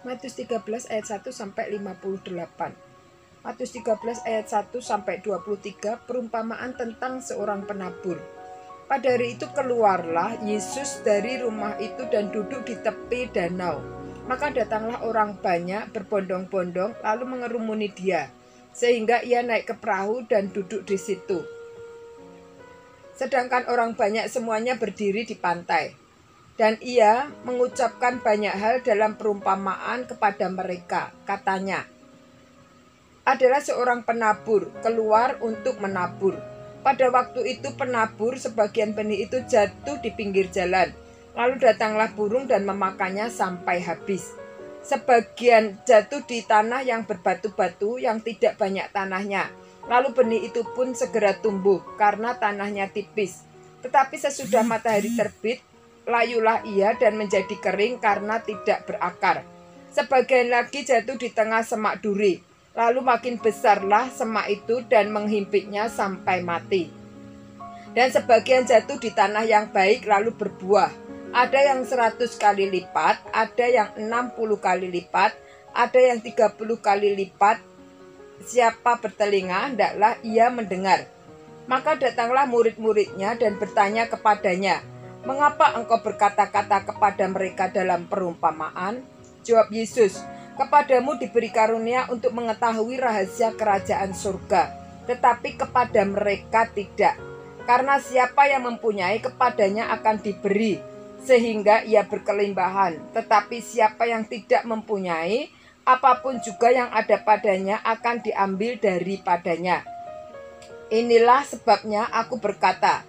Matius 13 ayat 1 sampai 58. Matius 13 ayat 1 sampai 23 perumpamaan tentang seorang penabur. Pada hari itu keluarlah Yesus dari rumah itu dan duduk di tepi danau. Maka datanglah orang banyak berbondong-bondong lalu mengerumuni dia, sehingga ia naik ke perahu dan duduk di situ. Sedangkan orang banyak semuanya berdiri di pantai. Dan ia mengucapkan banyak hal dalam perumpamaan kepada mereka. Katanya, adalah seorang penabur keluar untuk menabur. Pada waktu itu penabur sebagian benih itu jatuh di pinggir jalan. Lalu datanglah burung dan memakannya sampai habis. Sebagian jatuh di tanah yang berbatu-batu yang tidak banyak tanahnya. Lalu benih itu pun segera tumbuh karena tanahnya tipis. Tetapi sesudah matahari terbit, layulah ia dan menjadi kering karena tidak berakar. Sebagian lagi jatuh di tengah semak duri. Lalu makin besarlah semak itu dan menghimpitnya sampai mati. Dan sebagian jatuh di tanah yang baik lalu berbuah. Ada yang 100 kali lipat, ada yang 60 kali lipat, ada yang 30 kali lipat. Siapa bertelinga, hendaklah ia mendengar. Maka datanglah murid-muridnya dan bertanya kepadanya, mengapa engkau berkata-kata kepada mereka dalam perumpamaan? Jawab Yesus, kepadamu diberi karunia untuk mengetahui rahasia kerajaan surga, tetapi kepada mereka tidak. Karena siapa yang mempunyai kepadanya akan diberi, sehingga ia berkelimbahan. Tetapi siapa yang tidak mempunyai, apapun juga yang ada padanya akan diambil daripadanya. Inilah sebabnya aku berkata,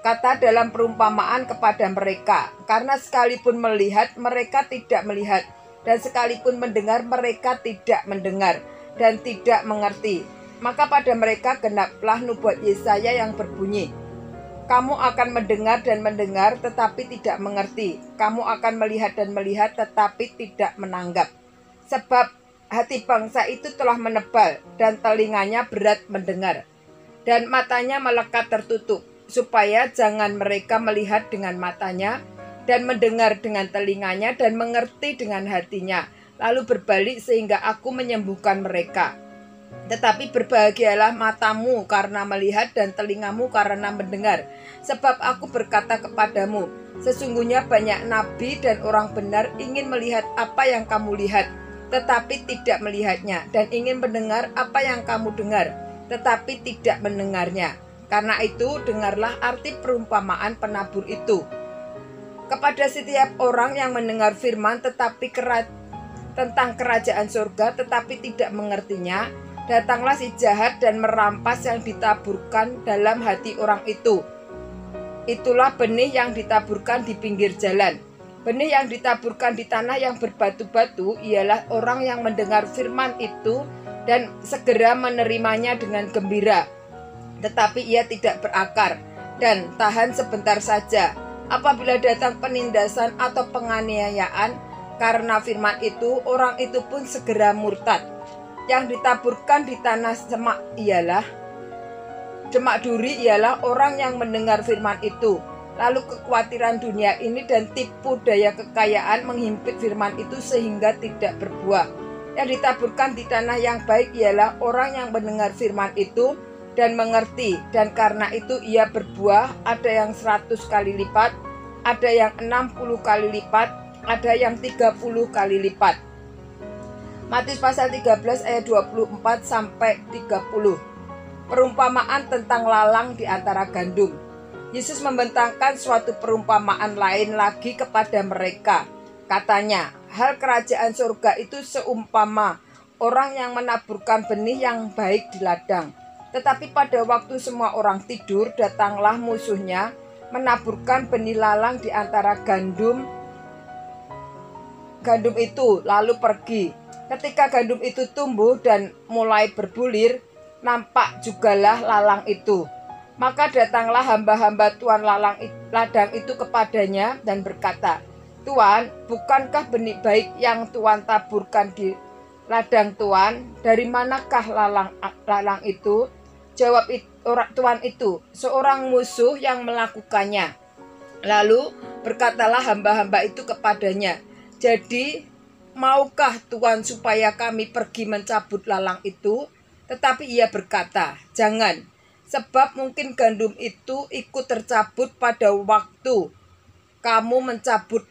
kata dalam perumpamaan kepada mereka, karena sekalipun melihat, mereka tidak melihat, dan sekalipun mendengar, mereka tidak mendengar, dan tidak mengerti. Maka pada mereka genaplah nubuat Yesaya yang berbunyi, kamu akan mendengar dan mendengar, tetapi tidak mengerti. Kamu akan melihat dan melihat, tetapi tidak menanggap. Sebab hati bangsa itu telah menebal, dan telinganya berat mendengar, dan matanya melekat tertutup, supaya jangan mereka melihat dengan matanya, dan mendengar dengan telinganya, dan mengerti dengan hatinya, lalu berbalik sehingga aku menyembuhkan mereka. Tetapi berbahagialah matamu karena melihat dan telingamu karena mendengar. Sebab aku berkata kepadamu, sesungguhnya banyak nabi dan orang benar ingin melihat apa yang kamu lihat, tetapi tidak melihatnya, dan ingin mendengar apa yang kamu dengar, tetapi tidak mendengarnya. Karena itu dengarlah arti perumpamaan penabur itu. Kepada setiap orang yang mendengar firman tentang kerajaan surga tetapi tidak mengertinya, datanglah si jahat dan merampas yang ditaburkan dalam hati orang itu. Itulah benih yang ditaburkan di pinggir jalan. Benih yang ditaburkan di tanah yang berbatu-batu ialah orang yang mendengar firman itu dan segera menerimanya dengan gembira. Tetapi ia tidak berakar dan tahan sebentar saja. Apabila datang penindasan atau penganiayaan karena firman itu, orang itu pun segera murtad. Yang ditaburkan di tanah semak duri ialah orang yang mendengar firman itu. Lalu kekhawatiran dunia ini dan tipu daya kekayaan menghimpit firman itu sehingga tidak berbuah. Yang ditaburkan di tanah yang baik ialah orang yang mendengar firman itu dan mengerti, dan karena itu ia berbuah, ada yang 100 kali lipat, ada yang 60 kali lipat, ada yang 30 kali lipat. Matius pasal 13 ayat 24 sampai 30. Perumpamaan tentang lalang di antara gandum. Yesus membentangkan suatu perumpamaan lain lagi kepada mereka. Katanya, hal kerajaan surga itu seumpama orang yang menaburkan benih yang baik di ladang. Tetapi pada waktu semua orang tidur, datanglah musuhnya menaburkan benih lalang di antara gandum itu, lalu pergi. Ketika gandum itu tumbuh dan mulai berbulir, nampak jugalah lalang itu. Maka datanglah hamba-hamba tuan ladang itu kepadanya dan berkata, Tuan, bukankah benih baik yang Tuan taburkan di ladang Tuan? Dari manakah lalang itu? Jawab tuan itu, seorang musuh yang melakukannya. Lalu berkatalah hamba-hamba itu kepadanya, jadi maukah Tuhan supaya kami pergi mencabut lalang itu? Tetapi ia berkata, jangan, sebab mungkin gandum itu ikut tercabut pada waktu kamu mencabut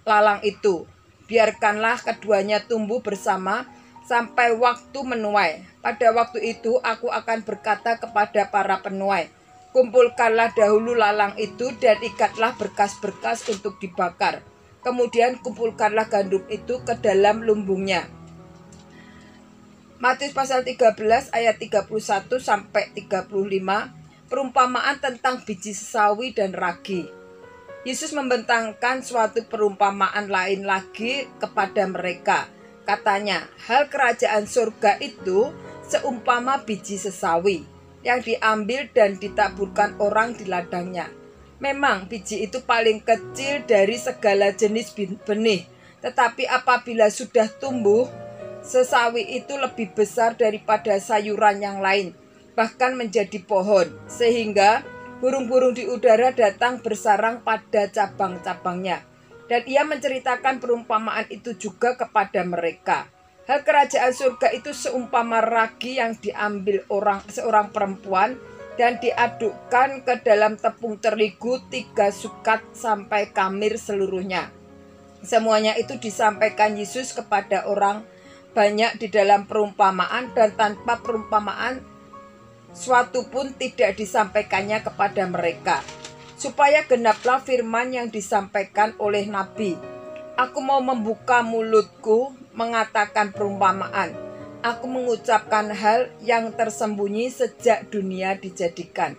lalang itu. Biarkanlah keduanya tumbuh bersama sampai waktu menuai. Pada waktu itu aku akan berkata kepada para penuai, kumpulkanlah dahulu lalang itu dan ikatlah berkas-berkas untuk dibakar. Kemudian kumpulkanlah gandum itu ke dalam lumbungnya. Matius pasal 13 ayat 31 sampai 35, perumpamaan tentang biji sesawi dan ragi. Yesus membentangkan suatu perumpamaan lain lagi kepada mereka. Katanya, hal kerajaan surga itu seumpama biji sesawi yang diambil dan ditaburkan orang di ladangnya. Memang biji itu paling kecil dari segala jenis benih, tetapi apabila sudah tumbuh, sesawi itu lebih besar daripada sayuran yang lain, bahkan menjadi pohon, sehingga burung-burung di udara datang bersarang pada cabang-cabangnya. Dan ia menceritakan perumpamaan itu juga kepada mereka. Hal kerajaan surga itu seumpama ragi yang diambil seorang perempuan dan diadukkan ke dalam tepung terigu 3 sukat sampai kamir seluruhnya. Semuanya itu disampaikan Yesus kepada orang banyak di dalam perumpamaan, dan tanpa perumpamaan suatu pun tidak disampaikannya kepada mereka, supaya genaplah firman yang disampaikan oleh Nabi. Aku mau membuka mulutku mengatakan perumpamaan. Aku mengucapkan hal yang tersembunyi sejak dunia dijadikan.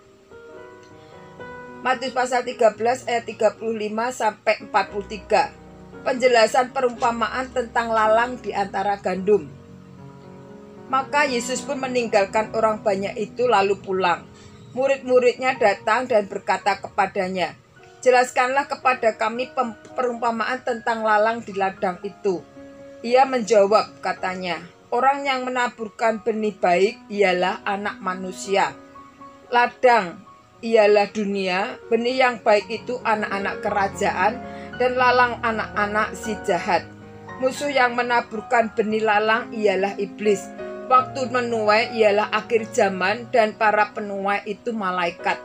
Matius pasal 13 ayat 35 sampai 43. Penjelasan perumpamaan tentang lalang di antara gandum. Maka Yesus pun meninggalkan orang banyak itu lalu pulang. Murid-muridnya datang dan berkata kepadanya, jelaskanlah kepada kami perumpamaan tentang lalang di ladang itu. Ia menjawab, katanya, orang yang menaburkan benih baik ialah anak manusia. Ladang ialah dunia, benih yang baik itu anak-anak kerajaan, dan lalang anak-anak si jahat. Musuh yang menaburkan benih lalang ialah iblis. Waktu menuai ialah akhir zaman, dan para penuai itu malaikat.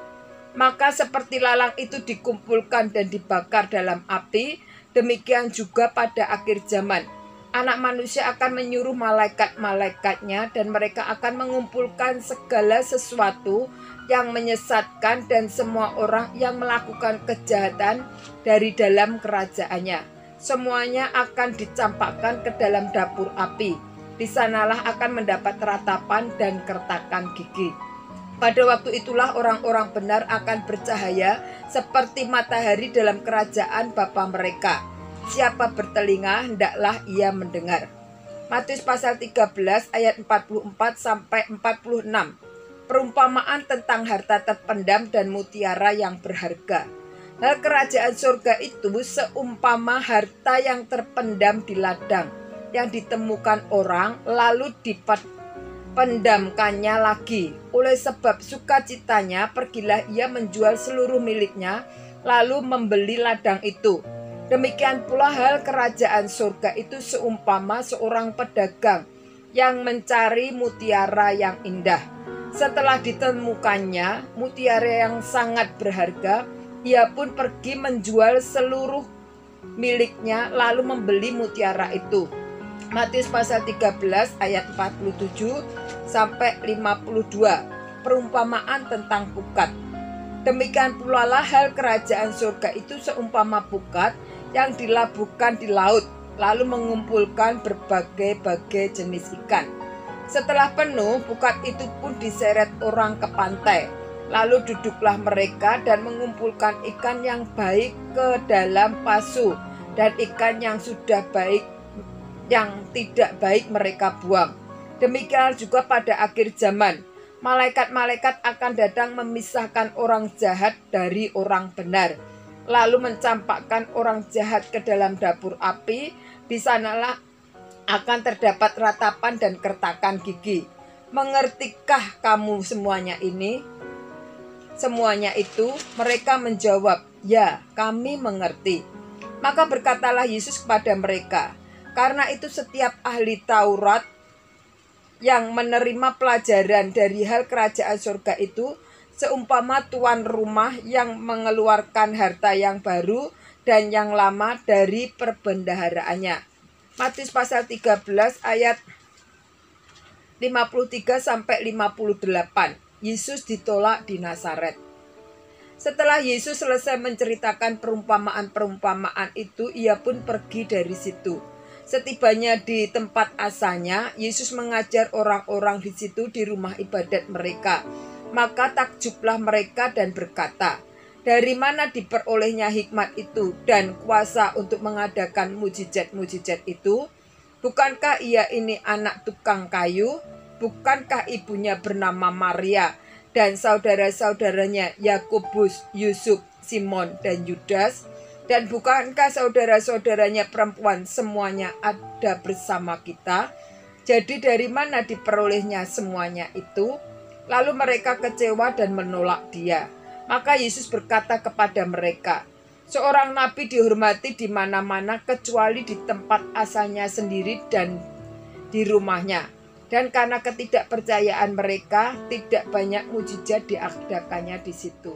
Maka seperti lalang itu dikumpulkan dan dibakar dalam api, demikian juga pada akhir zaman. Anak manusia akan menyuruh malaikat-malaikatnya, dan mereka akan mengumpulkan segala sesuatu yang menyesatkan dan semua orang yang melakukan kejahatan dari dalam kerajaannya. Semuanya akan dicampakkan ke dalam dapur api. Di sanalah akan mendapat ratapan dan kertakan gigi. Pada waktu itulah orang-orang benar akan bercahaya seperti matahari dalam kerajaan Bapa mereka. Siapa bertelinga, hendaklah ia mendengar. Matius pasal 13 ayat 44 sampai 46. Perumpamaan tentang harta terpendam dan mutiara yang berharga. Hal kerajaan surga itu seumpama harta yang terpendam di ladang, yang ditemukan orang lalu dipendamkannya lagi. Oleh sebab sukacitanya pergilah ia menjual seluruh miliknya lalu membeli ladang itu. Demikian pula hal kerajaan surga itu seumpama seorang pedagang yang mencari mutiara yang indah. Setelah ditemukannya mutiara yang sangat berharga, ia pun pergi menjual seluruh miliknya lalu membeli mutiara itu. Matius pasal 13 ayat 47 sampai 52. Perumpamaan tentang pukat. Demikian pula lah hal kerajaan surga itu seumpama pukat yang dilabuhkan di laut, lalu mengumpulkan berbagai-bagai jenis ikan. Setelah penuh, pukat itu pun diseret orang ke pantai. Lalu duduklah mereka dan mengumpulkan ikan yang baik ke dalam pasu, dan ikan yang sudah baik yang tidak baik mereka buang. Demikian juga pada akhir zaman, malaikat-malaikat akan datang memisahkan orang jahat dari orang benar, lalu mencampakkan orang jahat ke dalam dapur api. Di sanalah akan terdapat ratapan dan kertakan gigi. Mengertikah kamu semuanya ini? Semuanya itu mereka menjawab, ya, kami mengerti. Maka berkatalah Yesus kepada mereka, Karena itu setiap ahli Taurat yang menerima pelajaran dari hal kerajaan surga itu seumpama tuan rumah yang mengeluarkan harta yang baru dan yang lama dari perbendaharaannya. Matius pasal 13 ayat 53 sampai 58. Yesus ditolak di Nazaret. Setelah Yesus selesai menceritakan perumpamaan-perumpamaan itu, ia pun pergi dari situ. Setibanya di tempat asalnya, Yesus mengajar orang-orang di situ di rumah ibadat mereka. Maka takjublah mereka dan berkata, "Dari mana diperolehnya hikmat itu dan kuasa untuk mengadakan mujizat-mujizat itu? Bukankah ia ini anak tukang kayu? Bukankah ibunya bernama Maria dan saudara-saudaranya Yakobus, Yusuf, Simon, dan Yudas? Dan bukankah saudara-saudaranya perempuan semuanya ada bersama kita? Jadi dari mana diperolehnya semuanya itu?" Lalu mereka kecewa dan menolak dia. Maka Yesus berkata kepada mereka, "Seorang nabi dihormati di mana-mana kecuali di tempat asalnya sendiri dan di rumahnya." Dan karena ketidakpercayaan mereka, tidak banyak mujizat diadakannya di situ.